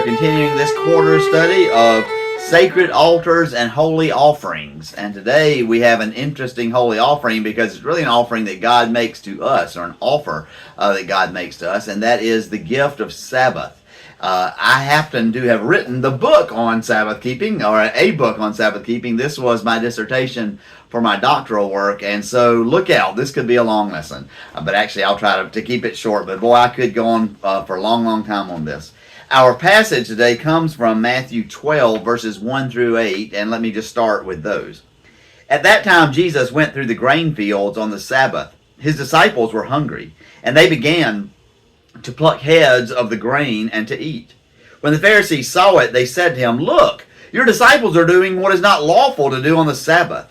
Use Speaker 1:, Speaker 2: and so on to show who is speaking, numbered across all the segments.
Speaker 1: are continuing this quarter study of sacred altars and holy offerings. And today we have an interesting holy offering because it's really an offering that God makes to us, or an offer that God makes to us, and that is the gift of Sabbath. I happen to have written the book on Sabbath keeping, or a book on Sabbath keeping. This was my dissertation for my doctoral work, and so look out, this could be a long lesson. But actually I'll try to keep it short, but boy, I could go on for a long time on this. Our passage today comes from Matthew 12, verses 1 through 8, and let me just start with those. At that time Jesus went through the grain fields on the Sabbath. His disciples were hungry, and they began to pluck heads of the grain and to eat. When the Pharisees saw it, they said to him, "Look, your disciples are doing what is not lawful to do on the Sabbath."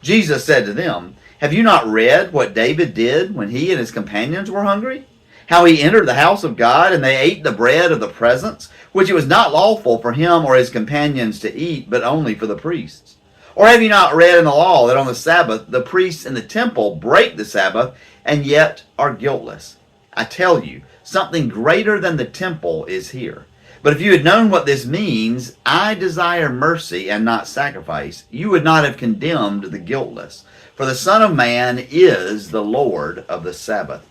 Speaker 1: Jesus said to them, "Have you not read what David did when he and his companions were hungry? How he entered the house of God, and they ate the bread of the presence, which it was not lawful for him or his companions to eat, but only for the priests? Or have you not read in the law that on the Sabbath the priests in the temple break the Sabbath and yet are guiltless? I tell you, something greater than the temple is here. But if you had known what this means, I desire mercy and not sacrifice, you would not have condemned the guiltless. For the Son of Man is the Lord of the Sabbath."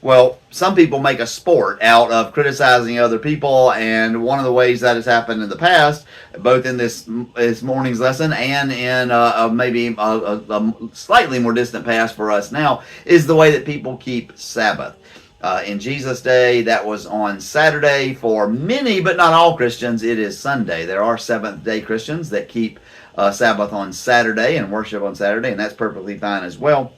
Speaker 1: Well, some people make a sport out of criticizing other people, and one of the ways that has happened in the past, both in this morning's lesson and in maybe a slightly more distant past for us now, is the way that people keep Sabbath. In Jesus' day, that was on Saturday. For many, but not all Christians, it is Sunday. There are Seventh-day Christians that keep Sabbath on Saturday and worship on Saturday, and that's perfectly fine as well.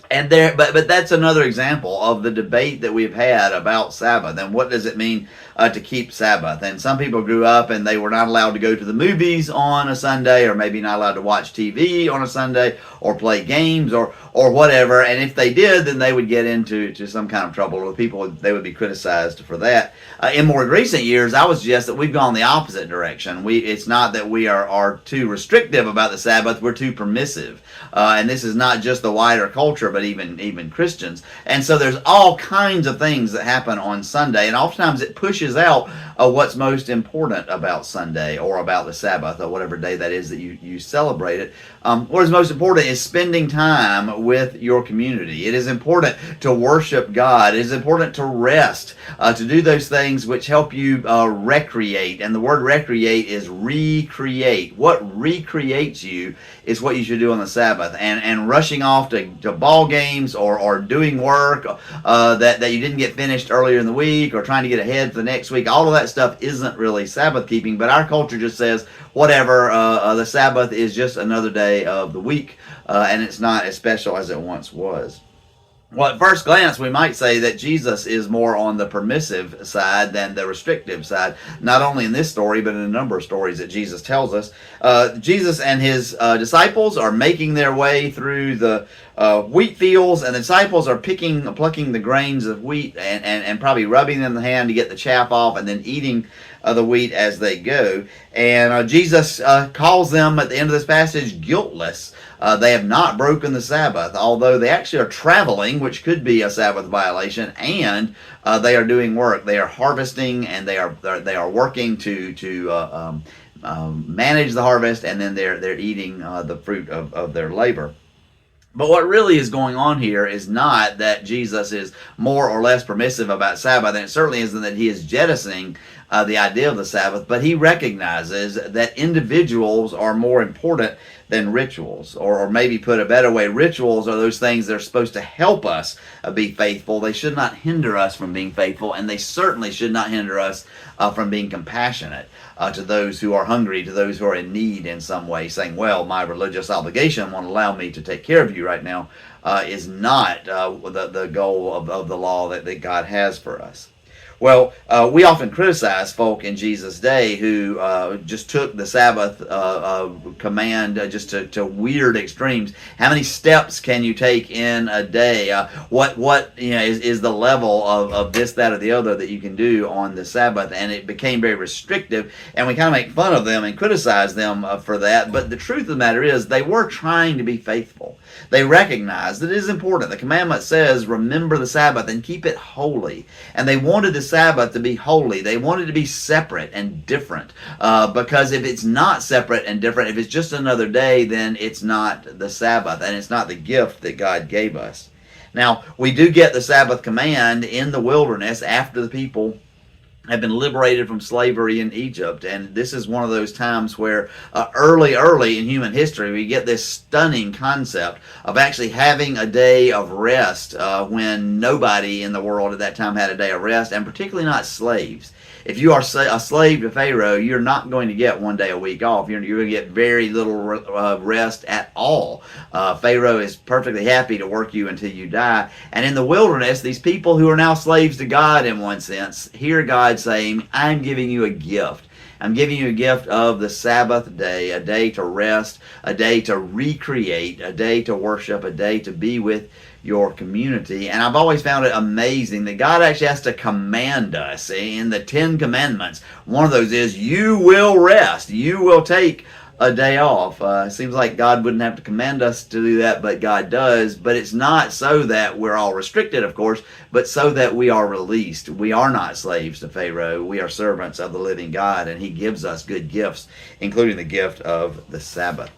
Speaker 1: And but that's another example of the debate that we've had about Sabbath and what does it mean to keep Sabbath. And some people grew up and they were not allowed to go to the movies on a Sunday, or maybe not allowed to watch TV on a Sunday, or play games, or whatever. And if they did, then they would get into some kind of trouble with people. They would be criticized for that. In more recent years, I would suggest that we've gone the opposite direction. It's not that we are too restrictive about the Sabbath; we're too permissive. And this is not just the wider culture, but even Christians. And so there's all kinds of things that happen on Sunday, and oftentimes it pushes out what's most important about Sunday, or about the Sabbath, or whatever day that is that you celebrate it. What is most important is spending time with your community. It is important to worship God. It is important to rest, to do those things which help you recreate. And the word recreate is recreate. What recreates you is what you should do on the Sabbath. And rushing off to ball games, or doing work that you didn't get finished earlier in the week, or trying to get ahead for the next week, all of that stuff isn't really Sabbath keeping. But our culture just says, whatever, the Sabbath is just another day of the week, and it's not as special as it once was. Well, at first glance, we might say that Jesus is more on the permissive side than the restrictive side, not only in this story, but in a number of stories that Jesus tells us. Jesus and his disciples are making their way through the wheat fields, and the disciples are plucking the grains of wheat and probably rubbing them in the hand to get the chaff off, and then eating the wheat as they go. And Jesus calls them at the end of this passage guiltless. They have not broken the Sabbath, although they actually are traveling, which could be a Sabbath violation, and they are doing work. They are harvesting, and they are working to manage the harvest, and then they're eating the fruit of their labor. But what really is going on here is not that Jesus is more or less permissive about Sabbath, and it certainly isn't that he is jettisoning the idea of the Sabbath, but he recognizes that individuals are more important than rituals. Or maybe put a better way, rituals are those things that are supposed to help us be faithful. They should not hinder us from being faithful, and they certainly should not hinder us from being compassionate to those who are hungry, to those who are in need in some way, saying, well, my religious obligation won't allow me to take care of you right now, is not the goal of the law that God has for us. Well, we often criticize folk in Jesus' day who just took the Sabbath command just to weird extremes. How many steps can you take in a day? What is the level of this, that, or the other that you can do on the Sabbath? And it became very restrictive, and we kind of make fun of them and criticize them for that. But the truth of the matter is they were trying to be faithful. They recognized that it is important. The commandment says, remember the Sabbath and keep it holy. And they wanted to Sabbath to be holy. They wanted to be separate and different. Because if it's not separate and different, if it's just another day, then it's not the Sabbath, and it's not the gift that God gave us. Now, we do get the Sabbath command in the wilderness after the people have been liberated from slavery in Egypt. And this is one of those times where early in human history, we get this stunning concept of actually having a day of rest when nobody in the world at that time had a day of rest, and particularly not slaves. If you are a slave to Pharaoh, you're not going to get one day a week off. You're going to get very little rest at all. Pharaoh is perfectly happy to work you until you die. And in the wilderness, these people who are now slaves to God in one sense, hear God saying, I'm giving you a gift. I'm giving you a gift of the Sabbath day, a day to rest, a day to recreate, a day to worship, a day to be with your community. And I've always found it amazing that God actually has to command us in the 10 Commandments. One of those is, you will rest. You will take a day off. It seems like God wouldn't have to command us to do that, but God does. But it's not so that we're all restricted, of course, but so that we are released. We are not slaves to Pharaoh. We are servants of the living God, and he gives us good gifts, including the gift of the Sabbath.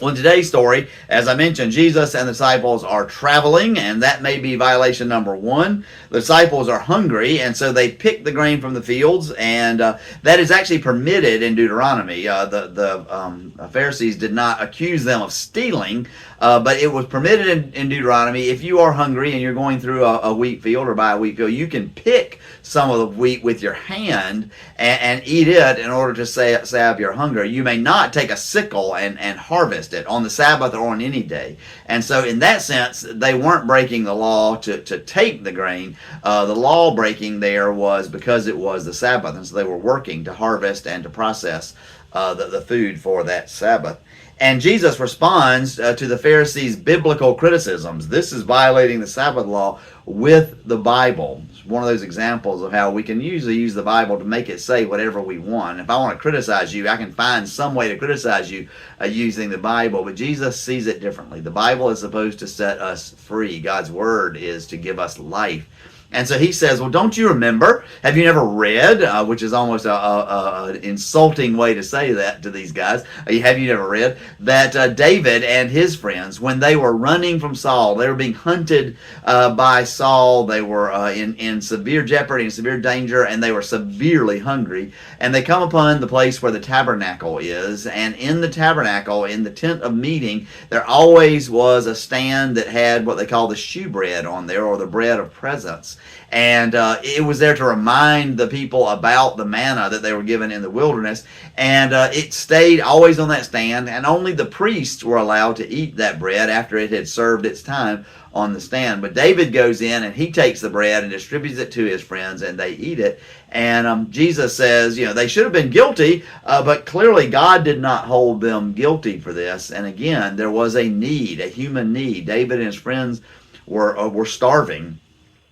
Speaker 1: Well, in today's story, as I mentioned, Jesus and the disciples are traveling, and that may be violation number 1. The disciples are hungry, and so they pick the grain from the fields, and that is actually permitted in Deuteronomy. The Pharisees did not accuse them of stealing, but it was permitted in Deuteronomy. If you are hungry and you're going through a wheat field or by a wheat field, you can pick some of the wheat with your hand and eat it in order to salve your hunger. You may not take a sickle and harvest it on the Sabbath or on any day. And so in that sense, they weren't breaking the law to take the grain. The law breaking there was because it was the Sabbath, and so they were working to harvest and to process the food for that Sabbath. And Jesus responds to the Pharisees' biblical criticisms. This is violating the Sabbath law with the Bible. It's one of those examples of how we can usually use the Bible to make it say whatever we want. If I want to criticize you, I can find some way to criticize you using the Bible, but Jesus sees it differently. The Bible is supposed to set us free. God's Word is to give us life. And so he says, well, don't you remember? Have you never read? Which is almost an insulting way to say that to these guys. Have you never read that David and his friends, when they were running from Saul, they were being hunted by Saul. They were in severe jeopardy and severe danger, and they were severely hungry. And they come upon the place where the tabernacle is. And in the tabernacle, in the tent of meeting, there always was a stand that had what they call the shewbread on there, or the bread of presence. And it was there to remind the people about the manna that they were given in the wilderness. And it stayed always on that stand, and only the priests were allowed to eat that bread after it had served its time on the stand. But David goes in and he takes the bread and distributes it to his friends, and they eat it. And Jesus says, they should have been guilty, but clearly God did not hold them guilty for this. And again, there was a need, a human need. David and his friends were starving.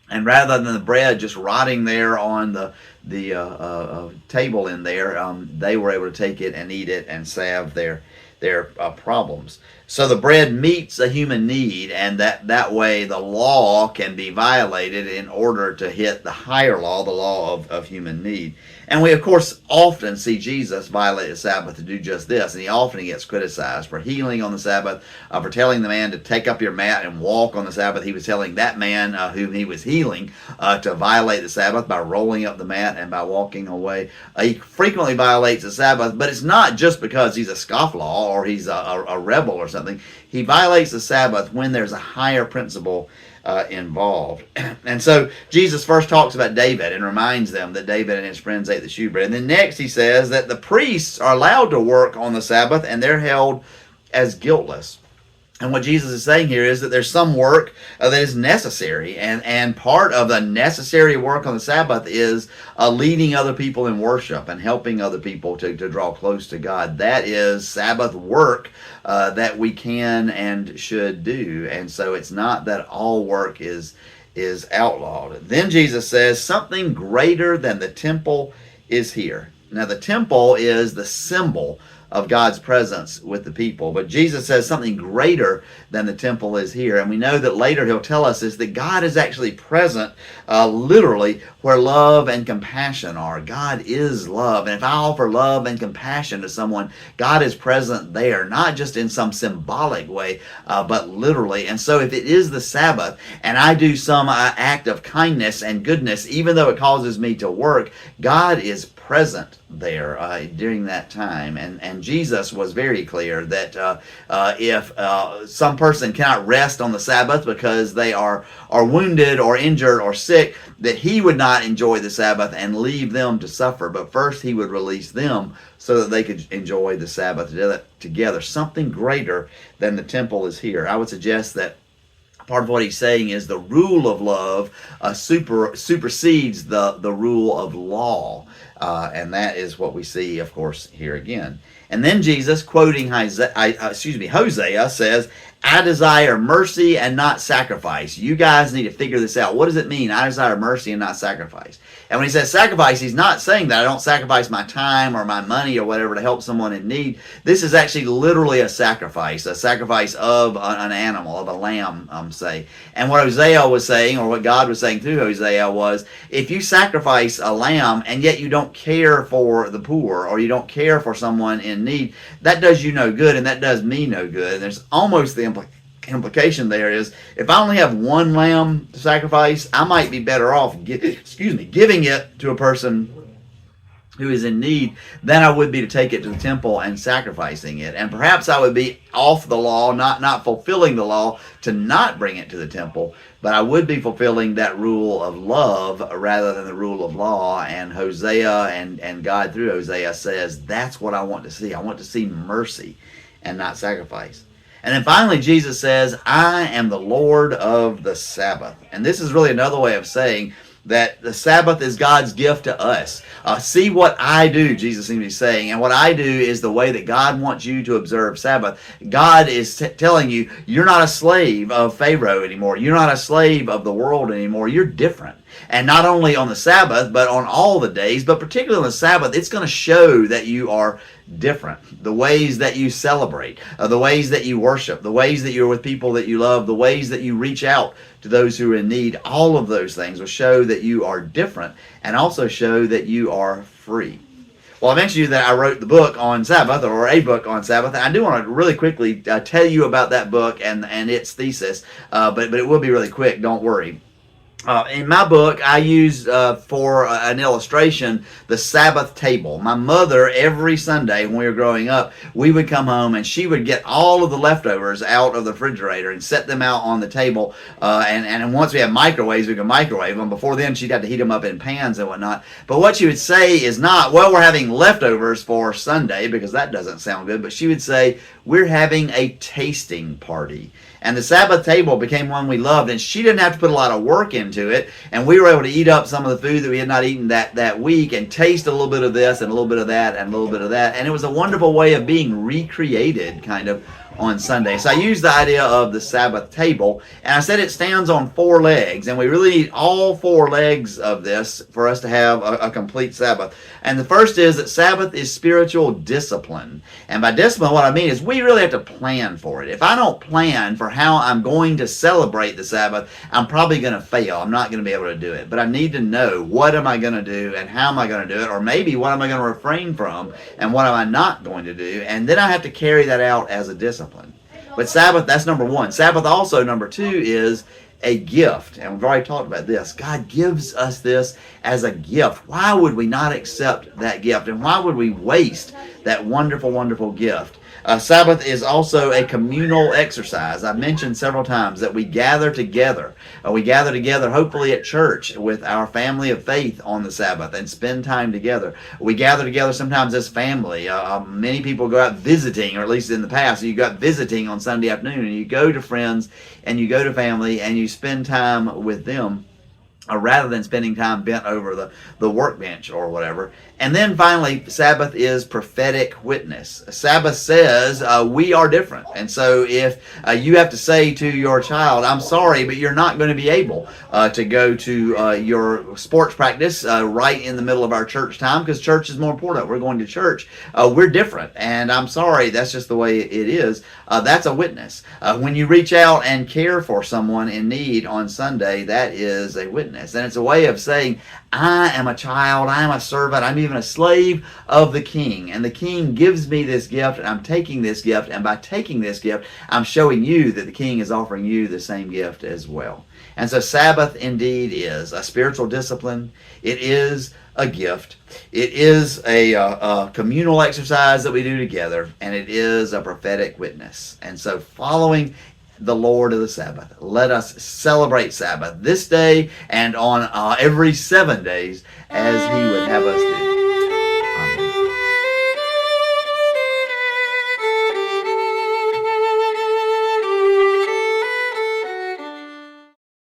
Speaker 1: And rather than the bread just rotting there on the table in there, they were able to take it and eat it and salve their problems. So the bread meets a human need, and that way the law can be violated in order to hit the higher law, the law of human need. And we, of course, often see Jesus violate the Sabbath to do just this, and he often gets criticized for healing on the Sabbath, for telling the man to take up your mat and walk on the Sabbath. He was telling that man whom he was healing to violate the Sabbath by rolling up the mat and by walking away. He frequently violates the Sabbath, but it's not just because he's a scofflaw or he's a rebel or something. He violates the Sabbath when there's a higher principle involved. And so Jesus first talks about David and reminds them that David and his friends ate the shewbread. And then next he says that the priests are allowed to work on the Sabbath, and they're held as guiltless. And what Jesus is saying here is that there's some work that is necessary, and part of the necessary work on the Sabbath is leading other people in worship and helping other people to draw close to God. That is Sabbath work that we can and should do. And so it's not that all work is outlawed. Then Jesus says something greater than the temple is here. Now the temple is the symbol of God's presence with the people. But Jesus says something greater than the temple is here. And we know that later he'll tell us is that God is actually present literally where love and compassion are. God is love. And if I offer love and compassion to someone, God is present there, not just in some symbolic way, but literally. And so if it is the Sabbath and I do some act of kindness and goodness, even though it causes me to work, God is present there during that time. And Jesus was very clear that if some person cannot rest on the Sabbath because they are wounded or injured or sick, that he would not enjoy the Sabbath and leave them to suffer. But first he would release them so that they could enjoy the Sabbath together. Something greater than the temple is here. I would suggest that part of what he's saying is the rule of love supersedes the rule of law. And that is what we see, of course, here again. And then Jesus, quoting Hosea, says, I desire mercy and not sacrifice. You guys need to figure this out. What does it mean? I desire mercy and not sacrifice. And when he says sacrifice, he's not saying that I don't sacrifice my time or my money or whatever to help someone in need. This is actually literally a sacrifice of an animal, of a lamb, say. And what Hosea was saying, or what God was saying through Hosea, was if you sacrifice a lamb and yet you don't care for the poor or you don't care for someone in need, that does you no good and that does me no good. And there's almost the implication there is if I only have one lamb to sacrifice, I might be better off giving it to a person who is in need than I would be to take it to the temple and sacrificing it. And perhaps I would be off the law, not fulfilling the law to not bring it to the temple, but I would be fulfilling that rule of love rather than the rule of law. And Hosea and God through Hosea says that's what I want to see. I want to see mercy and not sacrifice. And then finally, Jesus says, I am the Lord of the Sabbath. And this is really another way of saying that the Sabbath is God's gift to us. See what I do, Jesus seems to be saying. And what I do is the way that God wants you to observe Sabbath. God is telling you, you're not a slave of Pharaoh anymore. You're not a slave of the world anymore. You're different. And not only on the Sabbath, but on all the days, but particularly on the Sabbath, it's going to show that you are different. The ways that you celebrate, the ways that you worship, the ways that you're with people that you love, the ways that you reach out to those who are in need, all of those things will show that you are different and also show that you are free. Well, I mentioned to you that I wrote the book on Sabbath, or a book on Sabbath, and I do want to really quickly tell you about that book and its thesis, but it will be really quick, don't worry. In my book, I used for an illustration the Sabbath table. My mother, every Sunday when we were growing up, we would come home and she would get all of the leftovers out of the refrigerator and set them out on the table. And once we had microwaves, we could microwave them. Before then, she'd have to heat them up in pans and whatnot. But what she would say is not, well, we're having leftovers for Sunday, because that doesn't sound good. But she would say, we're having a tasting party. And the Sabbath table became one we loved, and she didn't have to put a lot of work into it, and we were able to eat up some of the food that we had not eaten that week and taste a little bit of this and a little bit of that and a little bit of that, and it was a wonderful way of being recreated kind of on Sunday. So I used the idea of the Sabbath table, and I said it stands on 4 legs, and we really need all 4 legs of this for us to have a complete Sabbath. And the first is that Sabbath is spiritual discipline. And by discipline, what I mean is we really have to plan for it. If I don't plan for how I'm going to celebrate the Sabbath, I'm probably going to fail. I'm not going to be able to do it. But I need to know, what am I going to do and how am I going to do it? Or maybe what am I going to refrain from and what am I not going to do? And then I have to carry that out as a discipline. But Sabbath, that's number 1. Sabbath also, number 2, is a gift. And we've already talked about this. God gives us this as a gift. Why would we not accept that gift? And why would we waste that wonderful, wonderful gift? Sabbath is also a communal exercise. I've mentioned several times that we gather together. We gather together, hopefully at church, with our family of faith on the Sabbath and spend time together. We gather together sometimes as family. Many people go out visiting, or at least in the past, you go out visiting on Sunday afternoon, and you go to friends and you go to family and you spend time with them. rather than spending time bent over the workbench or whatever. And then finally, Sabbath is prophetic witness. Sabbath says we are different. And so if you have to say to your child, I'm sorry, but you're not going to be able to go to your sports practice right in the middle of our church time because church is more important. We're going to church. We're different. And I'm sorry, that's just the way it is. That's a witness. When you reach out and care for someone in need on Sunday, that is a witness. And it's a way of saying, I am a child, I am a servant, I'm even a slave of the King. And the King gives me this gift, and I'm taking this gift. And by taking this gift, I'm showing you that the King is offering you the same gift as well. And so Sabbath indeed is a spiritual discipline. It is a gift. It is a communal exercise that we do together. And it is a prophetic witness. And so following the Lord of the Sabbath, let us celebrate Sabbath this day and on every 7 days as He would have us do.